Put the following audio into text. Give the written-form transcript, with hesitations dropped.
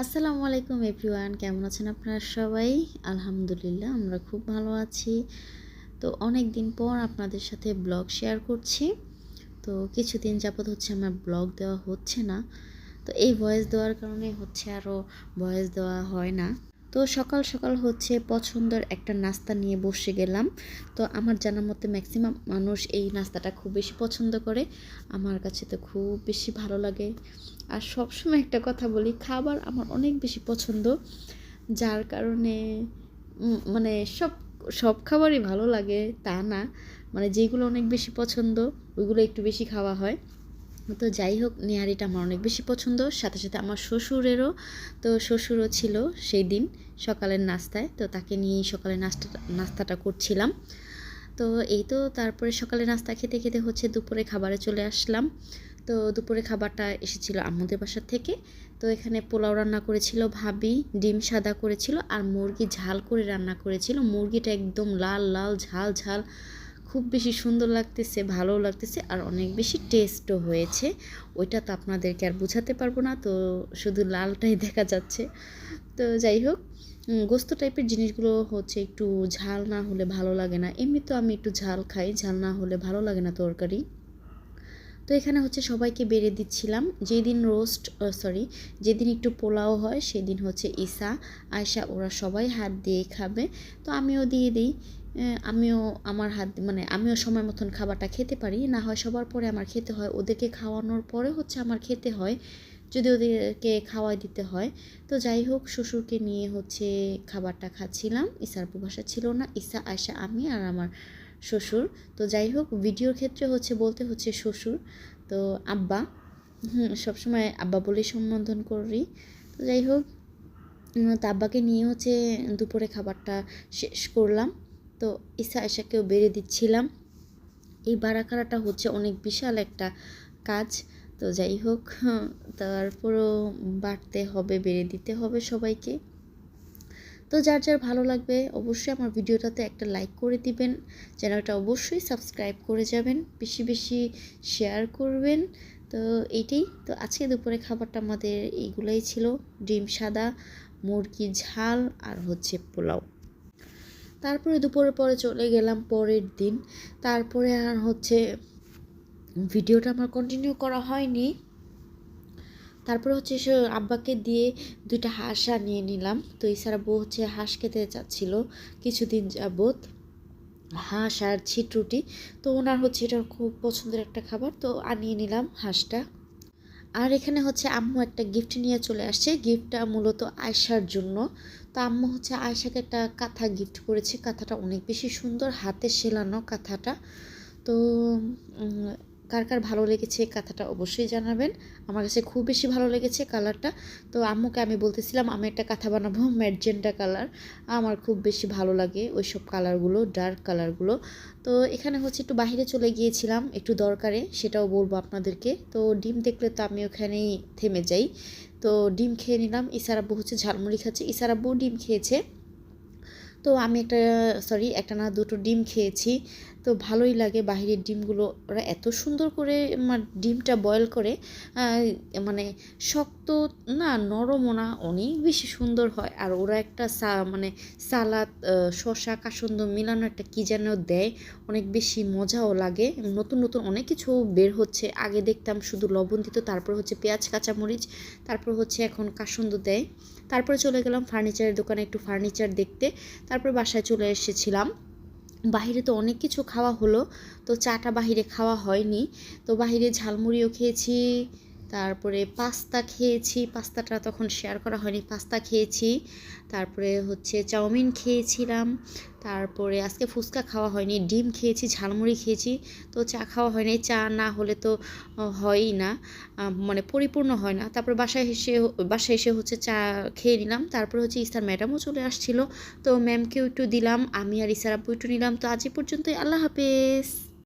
আসসালামু আলাইকুম এভরিওয়ান, কেমন আছেন আপনারা সবাই? আলহামদুলিল্লাহ আমরা খুব ভালো আছি। তো অনেক দিন পর আপনাদের সাথে ব্লগ শেয়ার করছি। তো কিছুদিন যাবত হচ্ছে আমার ব্লগ দেওয়া হচ্ছে না। তো এই ভয়েস দেওয়ার কারণে হচ্ছে আরও ভয়েস দেওয়া হয় না। তো সকাল সকাল হচ্ছে পছন্দের একটা নাস্তা নিয়ে বসে গেলাম। তো আমার জানার মতে ম্যাক্সিমাম মানুষ এই নাস্তাটা খুব বেশি পছন্দ করে। আমার কাছে তো খুব বেশি ভালো লাগে। আর সবসময় একটা কথা বলি, খাবার আমার অনেক বেশি পছন্দ, যার কারণে মানে সব সব খাবারই ভালো লাগে তা না, মানে যেগুলো অনেক বেশি পছন্দ ওইগুলো একটু বেশি খাওয়া হয়। তো যাই হোক, নেহারিটা আমার অনেক বেশি পছন্দ, সাথে সাথে আমার শ্বশুরেরও। তো শ্বশুরও ছিল সেই দিন সকালের নাস্তায়, তো তাকে নিয়েই সকালে নাস্তাটা করছিলাম। তো এই তো তারপরে সকালে নাস্তা খেতে খেতে হচ্ছে দুপুরে খাবারে চলে আসলাম। তো দুপুরে খাবারটা এসেছিল আম্মুদের বাসার থেকে। তো এখানে পোলাও রান্না করেছিল ভাবি, ডিম সাদা করেছিল, আর মুরগি ঝাল করে রান্না করেছিল। মুরগিটা একদম লাল লাল ঝাল ঝাল, খুব বেশি সুন্দর লাগতেছে, ভালো লাগতেছে, আর অনেক বেশি টেস্টও হয়েছে। ওইটা তো আপনাদেরকে আর বোঝাতে পারবো না, তো শুধু লালটাই দেখা যাচ্ছে। তো যাই হোক, গোস্ত টাইপের জিনিসগুলো হচ্ছে একটু ঝাল না হলে ভালো লাগে না। এমনি তো আমি একটু ঝাল খাই, ঝাল না হলে ভালো লাগে না তরকারি। তো এখানে হচ্ছে সবাইকে বেড়ে দিচ্ছিলাম। যেদিন একটু পোলাও হয় সেদিন হচ্ছে ঈসা, আয়শা ওরা সবাই হাত দিয়ে খাবে। তো আমিও দিয়ে দিই। আমিও আমার হাত মানে আমিও সময় মতন খাবারটা খেতে পারি, না হয় সবার পরে আমার খেতে হয়, ওদেরকে খাওয়ানোর পরে হচ্ছে আমার খেতে হয়, যদি ওদেরকে খাওয়াই দিতে হয়। তো যাই হোক, শ্বশুরকে নিয়ে হচ্ছে খাবারটা খাচ্ছিলাম। ঈসার বাসা ছিল না, ঈসা, আয়শা, আমি আর আমার শ্বশুর। তো যাই হোক, ভিডিওর ক্ষেত্রে হচ্ছে বলতে হচ্ছে শ্বশুর, তো আব্বা, সবসময় আব্বা বলেই সম্বোধন করি। তো যাই হোক, তো আব্বাকে নিয়ে হচ্ছে দুপুরে খাবারটা শেষ করলাম। তো ঈসা আয়শাকেও বেড়ে দিচ্ছিলাম। এই বাড়া হচ্ছে অনেক বিশাল একটা কাজ। তো যাই হোক, তারপরও বাড়তে হবে, বেড়ে দিতে হবে সবাইকে। তো যার যার ভালো লাগবে অবশ্যই আমার ভিডিওটাতে একটা লাইক করে দিবেন, চ্যানেলটা অবশ্যই সাবস্ক্রাইব করে যাবেন, বেশি বেশি শেয়ার করবেন। তো এইটাই তো, আজকে দুপুরে খাবারটা আমাদের এইগুলাই ছিল: ডিম সাদা, মুরগি ঝাল, আর হচ্ছে পোলাও। তারপরে দুপুরের পরে চলে গেলাম পরের দিন। তারপরে আর হচ্ছে ভিডিওটা আমার কন্টিনিউ করা হয়নি। তারপরে হচ্ছে আব্বাকে দিয়ে দুইটা হাঁস আনিয়ে নিলাম। তো এছাড়া বউ হচ্ছে হাঁস খেতে চাচ্ছিল কিছুদিন যাবত, হাঁস আর ছিটরুটি। তো ওনার হচ্ছে এটা খুব পছন্দের একটা খাবার, তো আনিয়ে নিলাম হাঁসটা। আর এখানে হচ্ছে আম্মু একটা গিফট নিয়ে চলে আসছে, গিফটটা মূলত আয়শার জন্য। তো আম্মু হচ্ছে আয়শাকে একটা কাঁথা গিফট করেছে, কাঁথাটা অনেক বেশি সুন্দর, হাতে সেলানো কাঁথাটা। তো কার কার ভালো লেগেছে কাঁথাটা অবশ্যই জানাবেন। আমার কাছে খুব বেশি ভালো লেগেছে কালারটা। তো আম্মুকে আমি বলতেছিলাম আমি একটা কাঁথা বানাবো ম্যাজেন্টা কালার, আমার খুব বেশি ভালো লাগে ওই সব কালারগুলো, ডার্ক কালারগুলো। তো এখানে হচ্ছে একটু বাইরে চলে গিয়েছিলাম একটু দরকারে, সেটাও বলবো আপনাদেরকে। তো ডিম দেখলে তো আমি ওখানেই থেমে যাই। তো ডিম খেয়ে নিলাম। ইসার আব্বু হচ্ছে ঝালমুড়ি খাচ্ছে, ইসার আব্বু ডিম খেয়েছে। তো আমি একটা না দুটো ডিম খেয়েছি। তো ভালোই লাগে বাহিরের ডিমগুলো, ওরা এত সুন্দর করে ডিমটা বয়েল করে, মানে শক্ত না, নরমও না, অনেক বেশি সুন্দর হয়। আর ওরা একটা সালাদ, শসা, কাসন্দ মিলানো একটা কী যেন দেয়, অনেক বেশি মজাও লাগে। নতুন নতুন অনেক কিছু বের হচ্ছে, আগে দেখতাম শুধু লবণ দিত, তারপর হচ্ছে পেঁয়াজ কাঁচামরিচ, তারপর হচ্ছে এখন কাসন্দ দেয়। তারপরে চলে গেলাম ফার্নিচারের দোকানে একটু ফার্নিচার দেখতে। তারপর বাসায় চলে এসেছিলাম। বাহিরে তো অনেক কিছু খাওয়া হলো, তো চাটা বাহিরে খাওয়া হয়নি। তো বাহিরে ঝালমুড়িও খেয়েছি, তারপরে পাস্তা খেয়েছি, পাস্তাটা তখন শেয়ার করা হয়নি, পাস্তা খেয়েছি। তারপরে হচ্ছে চাউমিন খেয়েছিলাম। তারপরে আজকে ফুচকা খাওয়া হয়নি, ডিম খেয়েছি, ঝালমুড়ি খেয়েছি। তো চা খাওয়া হয়নি, চা না হলে তো হয়ই না, মানে পরিপূর্ণ হয় না। তারপর বাসায় এসে হচ্ছে চা খেয়ে নিলাম। তারপর হচ্ছে ইস্তার ম্যাডামও চলে আসছিল, তো ম্যামকেও একটু দিলাম, আমি আর ইসার আব্বু একটু নিলাম। তো আজ পর্যন্তই, আল্লাহ হাফেজ।